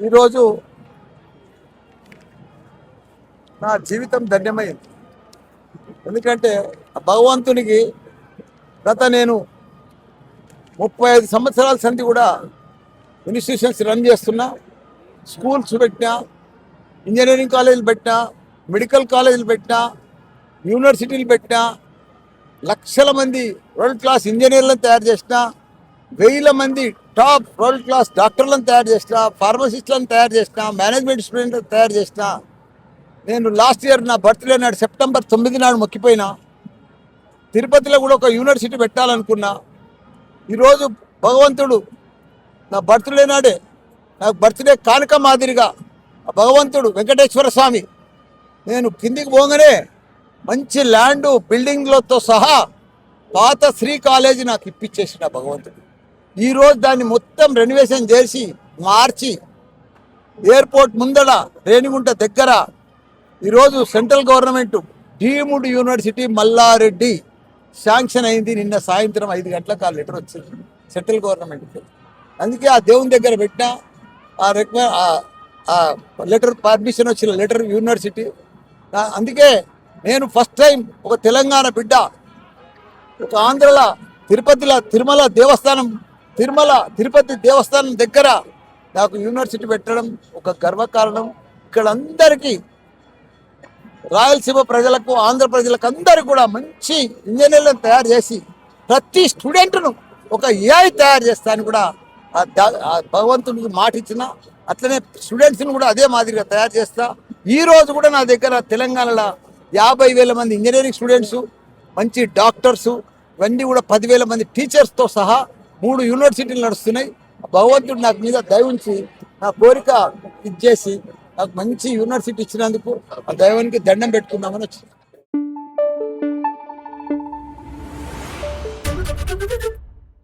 ఈరోజు నా జీవితం ధన్యమైంది. ఎందుకంటే భగవంతునికి నేను 35 సంవత్సరాల సంది కూడా ఇన్స్టిట్యూషన్స్ రన్ చేస్తున్నా. స్కూల్స్ పెట్టినా, ఇంజనీరింగ్ కాలేజీలు పెట్టినా, మెడికల్ కాలేజీలు పెట్టినా, యూనివర్సిటీలు పెట్టినా, లక్షల మంది వరల్డ్ క్లాస్ ఇంజనీర్లను తయారు చేసిన, 1000 మంది టాప్ వరల్డ్ క్లాస్ డాక్టర్లను తయారు చేసిన, ఫార్మసిస్టులను తయారు చేసిన, మేనేజ్మెంట్ స్టూడెంట్లను తయారు చేసిన. నేను లాస్ట్ ఇయర్ నా బర్త్డే నాడు సెప్టెంబర్ 9 నాడు మొక్కిపోయినా. తిరుపతిలో కూడా ఒక యూనివర్సిటీ పెట్టాలనుకున్నా. ఈరోజు భగవంతుడు నా బర్త్డే నాడే నాకు బర్త్డే కానుక మాదిరిగా భగవంతుడు వెంకటేశ్వర స్వామి నేను కిందికి పోగానే మంచి ల్యాండ్ బిల్డింగ్లతో సహా పాత శ్రీ కాలేజీ నాకు ఇప్పించేసిన భగవంతుడు. ఈరోజు దాన్ని మొత్తం రెనోవేషన్ చేసి మార్చి ఎయిర్పోర్ట్ ముందడ రేణిగుంట దగ్గర ఈరోజు central government deemed university Mallareddy sanction అయింది. నిన్న సాయంత్రం 5 గంటలకు ఆ లెటర్ వచ్చింది సెంట్రల్ గవర్నమెంట్. అందుకే ఆ దేవుని దగ్గర పెట్టిన ఆ లెటర్, పర్మిషన్ వచ్చిన లెటర్ యూనివర్సిటీ. అందుకే నేను ఫస్ట్ టైం ఒక తెలంగాణ బిడ్డ ఒక ఆంధ్రలో తిరుపతి దేవస్థానం దగ్గర నాకు యూనివర్సిటీ పెట్టడం ఒక గర్వకారణం. ఇక్కడ అందరికీ రాయలసీమ ప్రజలకు, ఆంధ్ర ప్రజలకు అందరికీ కూడా మంచి ఇంజనీర్లను తయారు చేసి ప్రతి స్టూడెంట్ను ఒక ఏఐ తయారు చేస్తాను కూడా ఆ భగవంతుడికి మాట ఇచ్చిన. అట్లనే స్టూడెంట్స్ని కూడా అదే మాదిరిగా తయారు చేస్తా. ఈరోజు కూడా నా దగ్గర తెలంగాణలో 50,000 మంది ఇంజనీరింగ్ స్టూడెంట్స్, మంచి డాక్టర్సు, ఇవన్నీ కూడా 10,000 మంది టీచర్స్తో సహా 3 యూనివర్సిటీలు నడుస్తున్నాయి. భగవంతుడు నాకు మీద దయ ఉంచి నా కోరిక ఇచ్చేసి నాకు మంచి యూనివర్సిటీ ఇచ్చినందుకు ఆ దైవానికి దండం పెట్టుకుందామని వచ్చింది.